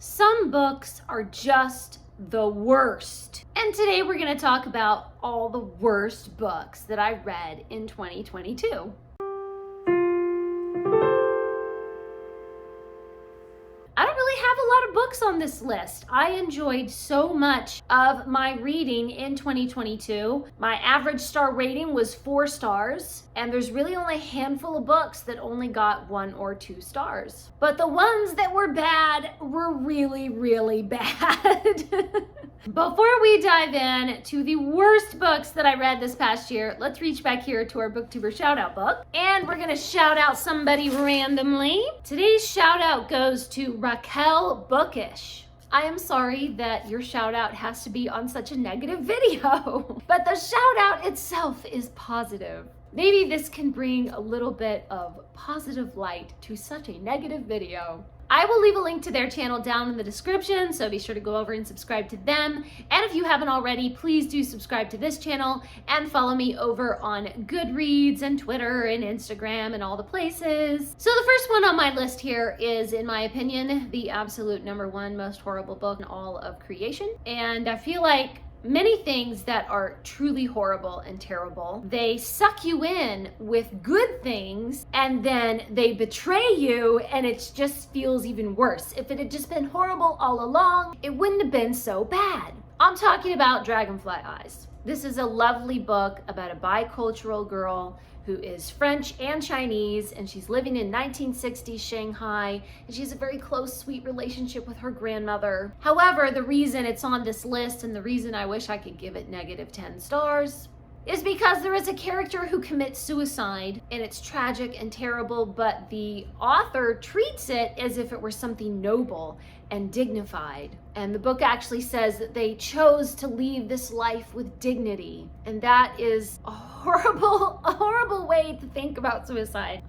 Some books are just the worst. And today we're going to talk about all the worst books that I read in 2022. I don't really have a lot of books on this list. I enjoyed so much of my reading in 2022. My average star rating was 4 stars, and there's really only a handful of books that only got 1 or 2 stars. But the ones that were bad were really, really bad. Before we dive in to the worst books that I read this past year, let's reach back here to our Booktuber Shoutout book, and we're gonna shout out somebody randomly. Today's shout out goes to Raquel Bookish. I am sorry that your shout out has to be on such a negative video, but the shout out itself is positive. Maybe this can bring a little bit of positive light to such a negative video. I will leave a link to their channel down in the description, so be sure to go over and subscribe to them. And if you haven't already, please do subscribe to this channel and follow me over on Goodreads and Twitter and Instagram and all the places. So the first one on my list here is, in my opinion, the absolute #1 most horrible book in all of creation. And I feel like many things that are truly horrible and terrible, they suck you in with good things and then they betray you, and it just feels even worse. If it had just been horrible all along, it wouldn't have been so bad. I'm talking about Dragonfly Eyes. This is a lovely book about a bicultural girl who is French and Chinese, and she's living in 1960s Shanghai, and she has a very close, sweet relationship with her grandmother. However, the reason it's on this list, and the reason I wish I could give it -10 stars, is because there is a character who commits suicide, and it's tragic and terrible, but the author treats it as if it were something noble and dignified. And the book actually says that they chose to leave this life with dignity. And that is a horrible way to think about suicide.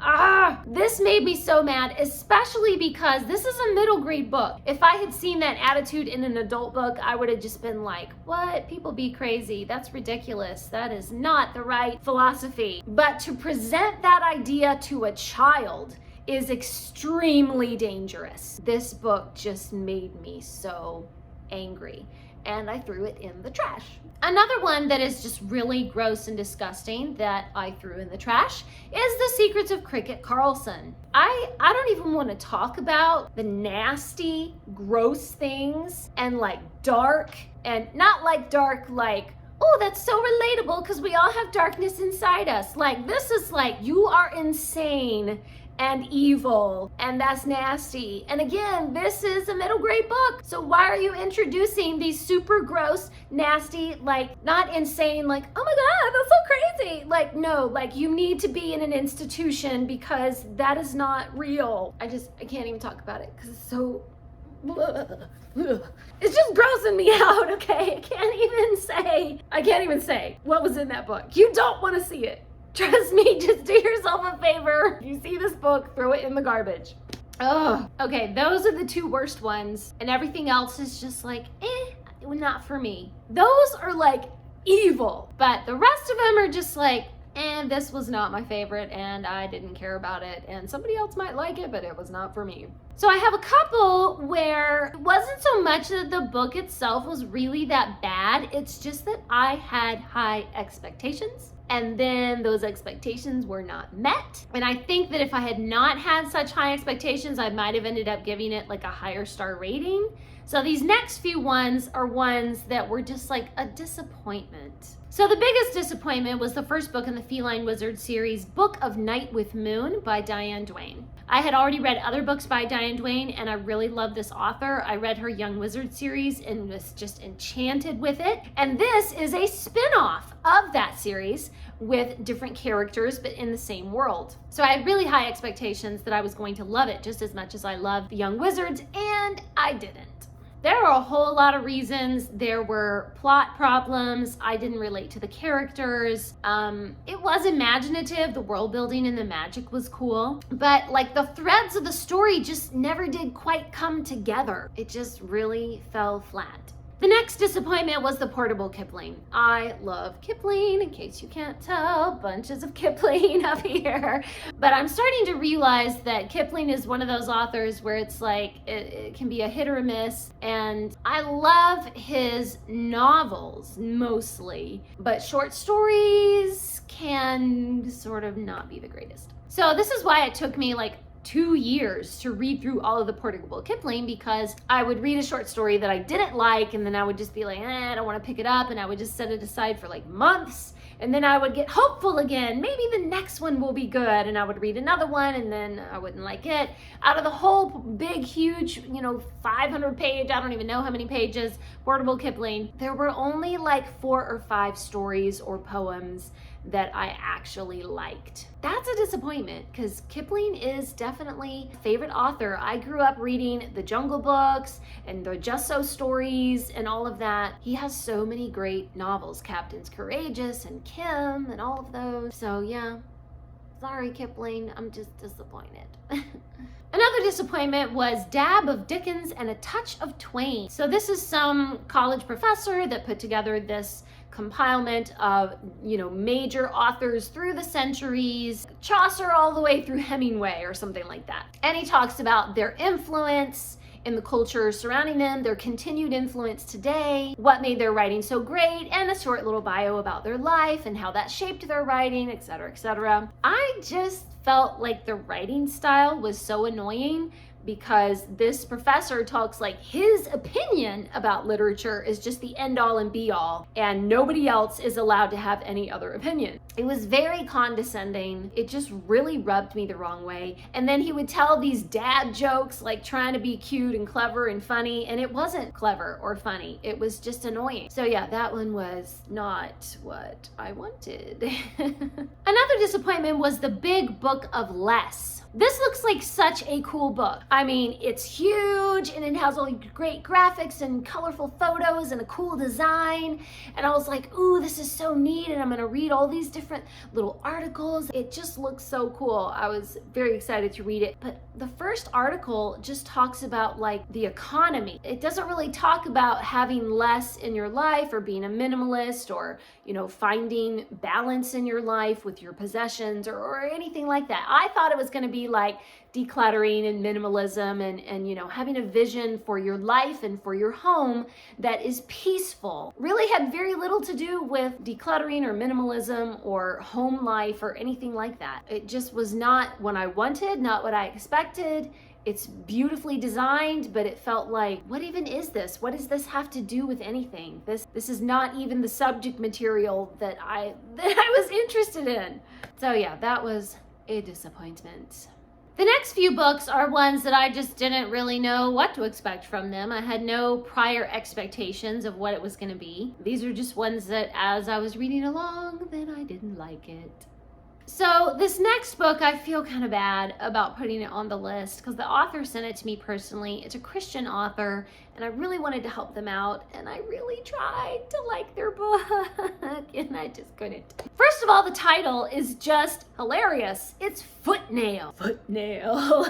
This made me so mad, especially because this is a middle grade book. If I had seen that attitude in an adult book, I would have just been like, what? People be crazy. That's ridiculous. That is not the right philosophy. But to present that idea to a child is extremely dangerous. This book just made me so angry, and I threw it in the trash. Another one that is just really gross and disgusting that I threw in the trash is The Secrets of Cricket Carlson. I don't even want to talk about the nasty, gross things and like dark, and not like dark like, oh, that's so relatable because we all have darkness inside us. Like, this is like, you are insane and evil, and that's nasty. And again, this is a middle grade book, so why are you introducing these super gross, nasty, like not insane, like, oh my god, that's so crazy, like, no, like, you need to be in an institution because that is not real. I can't even talk about it because it's so it's just grossing me out. Okay, I can't even say what was in that book. You don't want to see it. Trust me, just do yourself a favor. If you see this book, throw it in the garbage. Oh, okay, those are the 2 worst ones, and everything else is just like, not for me. Those are like evil, but the rest of them are just like, this was not my favorite, and I didn't care about it, and somebody else might like it, but it was not for me. So I have a couple where it wasn't so much that the book itself was really that bad, it's just that I had high expectations, and then those expectations were not met. And I think that if I had not had such high expectations, I might have ended up giving it like a higher star rating. So these next few ones are ones that were just like a disappointment. So the biggest disappointment was the first book in the Feline Wizard series, Book of Night with Moon by Diane Duane. I had already read other books by Diane Duane, and I really love this author. I read her Young Wizard series and was just enchanted with it. And this is a spin-off of that series with different characters, but in the same world. So I had really high expectations that I was going to love it just as much as I loved the Young Wizards, and I didn't. There were a whole lot of reasons. There were plot problems. I didn't relate to the characters. It was imaginative. The world building and the magic was cool. But like the threads of the story just never did quite come together. It just really fell flat. The next next disappointment was the portable Kipling. I love Kipling, in case you can't tell, bunches of Kipling up here. But I'm starting to realize that Kipling is one of those authors where it's like, it can be a hit or a miss. And I love his novels mostly, but short stories can sort of not be the greatest. So this is why it took me like 2 years to read through all of the portable Kipling, because I would read a short story that I didn't like, and then I would just be like, I don't want to pick it up, and I would just set it aside for like months, and then I would get hopeful again, maybe the next one will be good, and I would read another one, and then I wouldn't like it. Out of the whole big, huge, 500 page, I don't even know how many pages, portable Kipling, there were only like 4 or 5 stories or poems that I actually liked. That's a disappointment, because Kipling is definitely a favorite author. I grew up reading the Jungle Books and the Just So stories and all of that. He has so many great novels, Captain's Courageous and Kim and all of those. So yeah, sorry Kipling, I'm just disappointed. Another disappointment was Dab of Dickens and a Touch of Twain. So this is some college professor that put together this compilement of, major authors through the centuries, Chaucer all the way through Hemingway or something like that. And he talks about their influence in the culture surrounding them, their continued influence today, what made their writing so great, and a short little bio about their life and how that shaped their writing, etc., etc. I just felt like the writing style was so annoying, because this professor talks like his opinion about literature is just the end all and be all, and nobody else is allowed to have any other opinion. It was very condescending. It just really rubbed me the wrong way. And then he would tell these dad jokes, like trying to be cute and clever and funny, and it wasn't clever or funny. It was just annoying. So yeah, that one was not what I wanted. Another disappointment was The Big Book of Less. This looks like such a cool book. I mean, it's huge and it has all great graphics and colorful photos and a cool design. And I was like, ooh, this is so neat. And I'm gonna read all these different little articles. It just looks so cool. I was very excited to read it. But the first article just talks about like the economy. It doesn't really talk about having less in your life or being a minimalist or, finding balance in your life with your possessions or anything like that. I thought it was gonna be like decluttering and minimalism and having a vision for your life and for your home that is peaceful. Really had very little to do with decluttering or minimalism or home life or anything like that. It just was not what I wanted, not what I expected. It's beautifully designed, but it felt like, what even is this? What does this have to do with anything? This is not even the subject material that I was interested in. So yeah, that was a disappointment. The next few books are ones that I just didn't really know what to expect from them. I had no prior expectations of what it was going to be. These are just ones that as I was reading along, then I didn't like it. So this next book, I feel kind of bad about putting it on the list because the author sent it to me personally. It's a Christian author, and I really wanted to help them out, and I really tried to like their book, and I just couldn't. First of all, the title is just hilarious. It's Footnail. Footnail.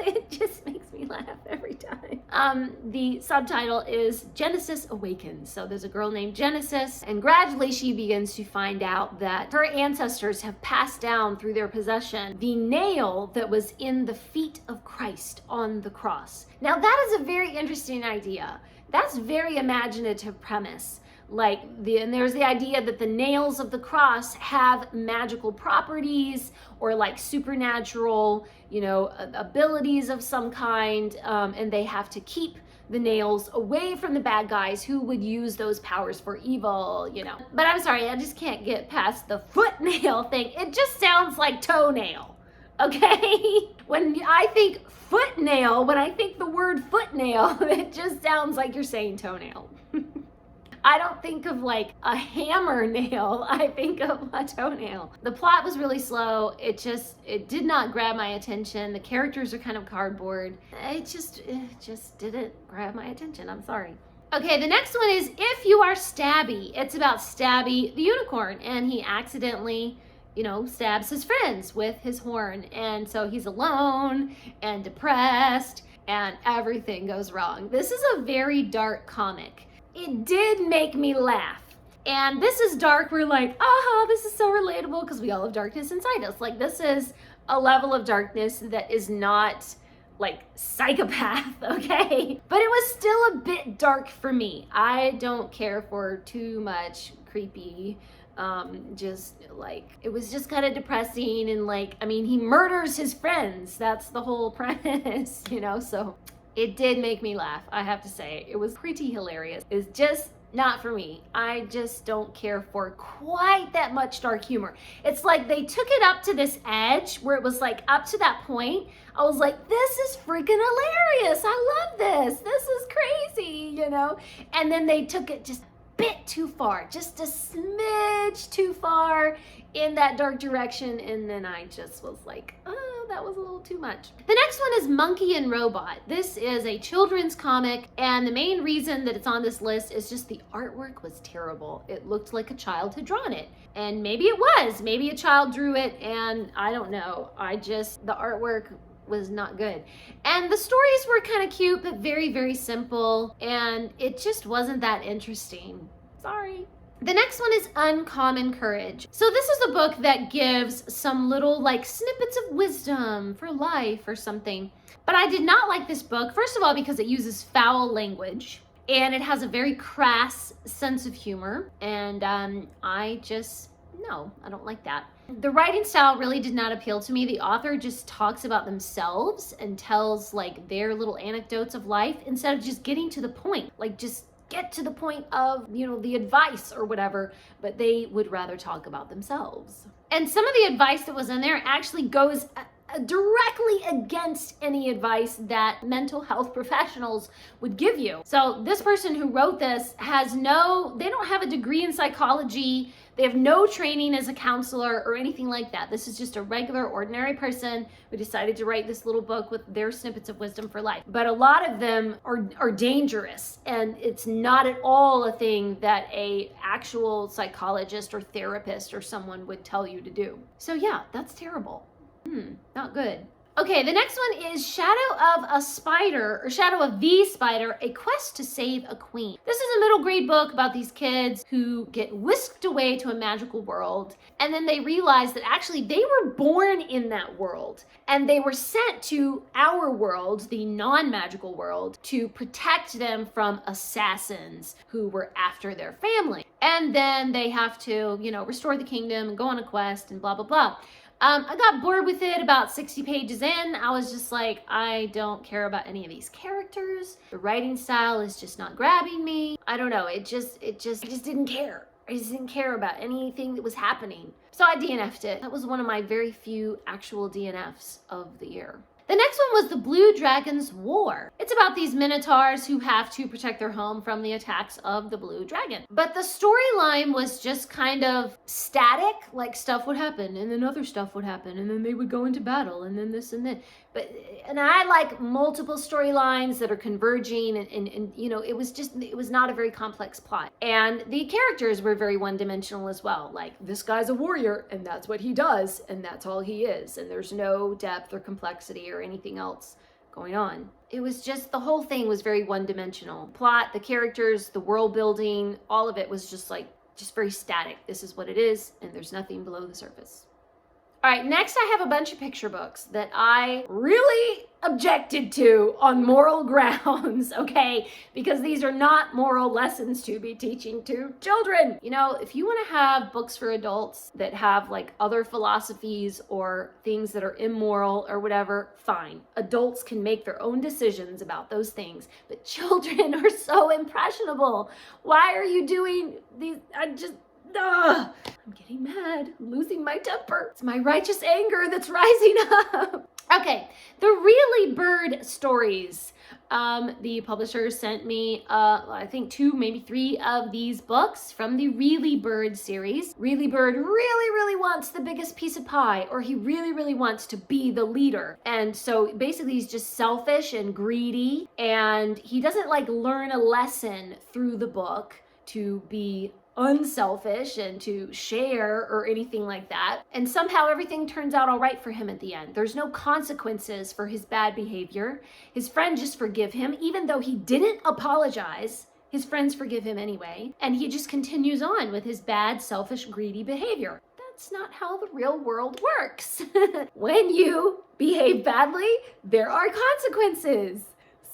It just makes me laugh every time. The subtitle is Genesis Awakens. So there's a girl named Genesis, and gradually she begins to find out that her ancestors have passed down through their possession the nail that was in the feet of Christ on the cross. Now that is a very interesting idea. That's very imaginative premise. And there's the idea that the nails of the cross have magical properties or like supernatural, abilities of some kind, and they have to keep the nails away from the bad guys who would use those powers for evil, But I'm sorry, I just can't get past the footnail thing. It just sounds like toenail, okay? When I think footnail, when I think the word footnail, it just sounds like you're saying toenail. I don't think of like a hammer nail, I think of a toenail. The plot was really slow. It did not grab my attention. The characters are kind of cardboard. It just didn't grab my attention. I'm sorry. Okay, the next one is If You Are Stabby. It's about Stabby the unicorn, and he accidentally stabs his friends with his horn. And so he's alone and depressed and everything goes wrong. This is a very dark comic. it did make me laugh. And this is dark. We're like, oh, this is so relatable because we all have darkness inside us. Like, this is a level of darkness that is not like psychopath, okay? But it was still a bit dark for me. I don't care for too much creepy, just like, it was just kind of depressing. And like, I mean, he murders his friends. That's the whole premise, you know? So it did make me laugh, I have to say. It was pretty hilarious. It's just not for me. I just don't care for quite that much dark humor. It's like they took it up to this edge where it was like up to that point. I was like, this is freaking hilarious. I love this. This is crazy, you know? And then they took it just a bit too far, just a smidge too far in that dark direction. And then I just was like, oh, that was a little too much. The next one is Monkey and Robot. This is a children's comic, and the main reason that it's on this list is just the artwork was terrible. It looked like a child had drawn it, and maybe it was. Maybe a child drew it, and I don't know. The artwork was not good. And the stories were kind of cute, but very, very simple, and it just wasn't that interesting. Sorry. The next one is Uncommon Courage. So this is a book that gives some little like snippets of wisdom for life or something. But I did not like this book, first of all, because it uses foul language and it has a very crass sense of humor. And I don't like that. The writing style really did not appeal to me. The author just talks about themselves and tells like their little anecdotes of life instead of just getting to the point, like just get to the point of, you know, the advice or whatever, but they would rather talk about themselves. And some of the advice that was in there actually goes directly against any advice that mental health professionals would give you. So this person who wrote this they don't have a degree in psychology. They have no training as a counselor or anything like that. This is just a regular, ordinary person who decided to write this little book with their snippets of wisdom for life. But a lot of them are dangerous, and it's not at all a thing that a actual psychologist or therapist or someone would tell you to do. So yeah, that's terrible. Not good. Okay, the next one is Shadow of the Spider, A Quest to Save a Queen. This is a middle grade book about these kids who get whisked away to a magical world, and then they realize that actually they were born in that world, and they were sent to our world, the non-magical world, to protect them from assassins who were after their family. And then they have to, restore the kingdom and go on a quest and blah, blah, blah. I got bored with it about 60 pages in. I was just like, I don't care about any of these characters. The writing style is just not grabbing me. I don't know. I just didn't care. I just didn't care about anything that was happening. So I DNF'd it. That was one of my very few actual DNFs of the year. The next one was The Blue Dragon's War. It's about these minotaurs who have to protect their home from the attacks of the Blue Dragon. But the storyline was just kind of static, like stuff would happen and then other stuff would happen and then they would go into battle and then this and that. And I like multiple storylines that are converging and it was not a very complex plot. And the characters were very one-dimensional as well. Like, this guy's a warrior and that's what he does and that's all he is. And there's no depth or complexity or anything else going on. It was just, the whole thing was very one-dimensional. Plot, the characters, the world building, all of it was just very static. This is what it is and there's nothing below the surface. All right, next I have a bunch of picture books that I really objected to on moral grounds, okay? Because these are not moral lessons to be teaching to children. If you want to have books for adults that have like other philosophies or things that are immoral or whatever, fine. Adults can make their own decisions about those things, but children are so impressionable. Why are you doing these? I'm getting mad. I'm losing my temper. It's my righteous anger that's rising up. Okay, the Really Bird stories. The publisher sent me, I think 2, maybe 3 of these books from the Really Bird series. Really Bird really, really wants the biggest piece of pie, or he really, really wants to be the leader. And so basically he's just selfish and greedy, and he doesn't learn a lesson through the book to be unselfish and to share or anything like that. And somehow everything turns out all right for him at the end. There's no consequences for his bad behavior. His friends just forgive him, even though he didn't apologize. His friends forgive him anyway, and he just continues on with his bad, selfish, greedy behavior. That's not how the real world works. When you behave badly, there are consequences.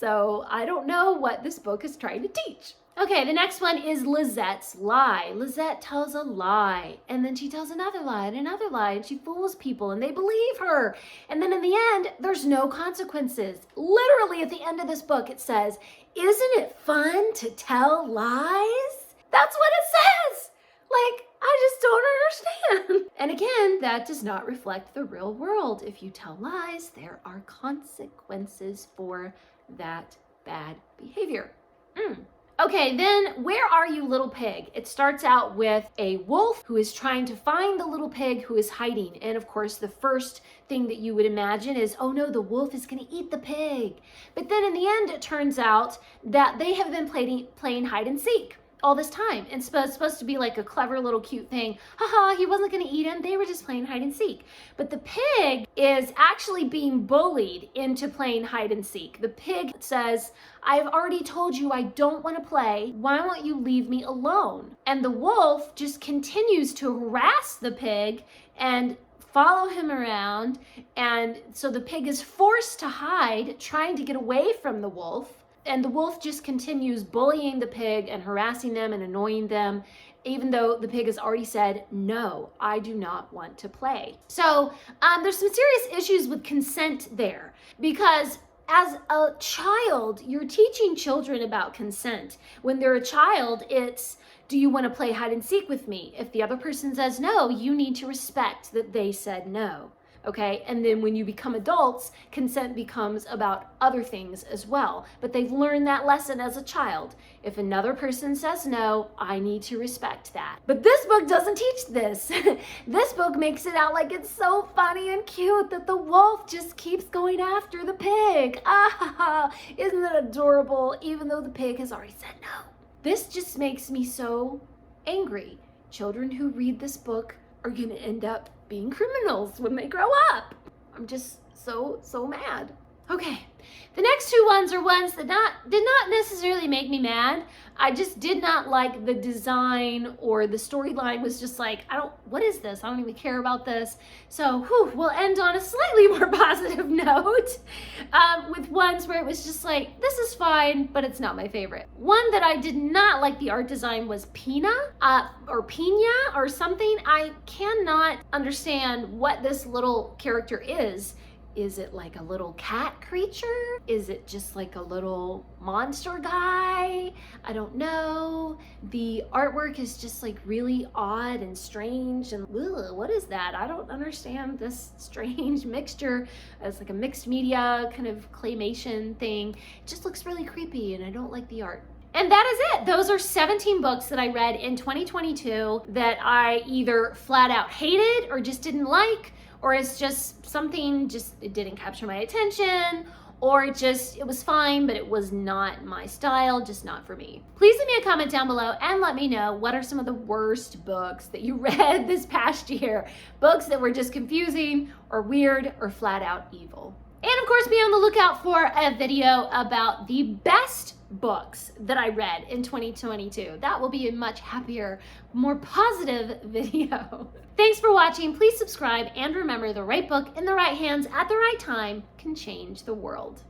So I don't know what this book is trying to teach. Okay, the next one is Lizette's lie. Lisette tells a lie, and then she tells another lie and another lie, and she fools people and they believe her. And then in the end, there's no consequences. Literally at the end of this book, it says, "Isn't it fun to tell lies?" That's what it says. Like, I just don't understand. And again, that does not reflect the real world. If you tell lies, there are consequences for that bad behavior. Okay, then Where Are You, Little Pig? It starts out with a wolf who is trying to find the little pig who is hiding. And of course, the first thing that you would imagine is, oh no, the wolf is gonna eat the pig. But then in the end, it turns out that they have been playing hide and seek all this time. And it's supposed to be like a clever little cute thing. Haha, he wasn't gonna eat him, they were just playing hide and seek. But the pig is actually being bullied into playing hide and seek. The pig says, "I've already told you I don't wanna play, why won't you leave me alone?" And the wolf just continues to harass the pig and follow him around. And so the pig is forced to hide, trying to get away from the wolf. And the wolf just continues bullying the pig and harassing them and annoying them, even though the pig has already said, "No, I do not want to play." So there's some serious issues with consent there, because as a child, you're teaching children about consent. When they're a child, it's, do you want to play hide and seek with me? If the other person says no, you need to respect that they said no. Okay, and then when you become adults, consent becomes about other things as well. But they've learned that lesson as a child. If another person says no, I need to respect that. But this book doesn't teach this. This book makes it out like it's so funny and cute that the wolf just keeps going after the pig. Ah, isn't it adorable, even though the pig has already said no? This just makes me so angry. Children who read this book are gonna end up being criminals when they grow up. I'm just so mad. Okay, the next two ones are ones that did not necessarily make me mad. I just did not like the design, or the storyline was just like, what is this? I don't even care about this. So we'll end on a slightly more positive note with ones where it was just like, this is fine, but it's not my favorite. One that I did not like the art design was Pina or Pina or something. I cannot understand what this little character is. Is it like a little cat creature? Is it just like a little monster guy? I don't know. The artwork is just like really odd and strange and ugh, what is that? I don't understand this strange mixture. It's like a mixed media kind of claymation thing. It just looks really creepy and I don't like the art. And that is it. Those are 17 books that I read in 2022 that I either flat out hated or just didn't like, or it's just something it didn't capture my attention, or it was fine, but it was not my style, just not for me. Please leave me a comment down below and let me know what are some of the worst books that you read this past year. Books that were just confusing or weird or flat out evil. And of course, be on the lookout for a video about the best books that I read in 2022. That will be a much happier, more positive video. Thanks for watching. Please subscribe and remember, the right book in the right hands at the right time can change the world.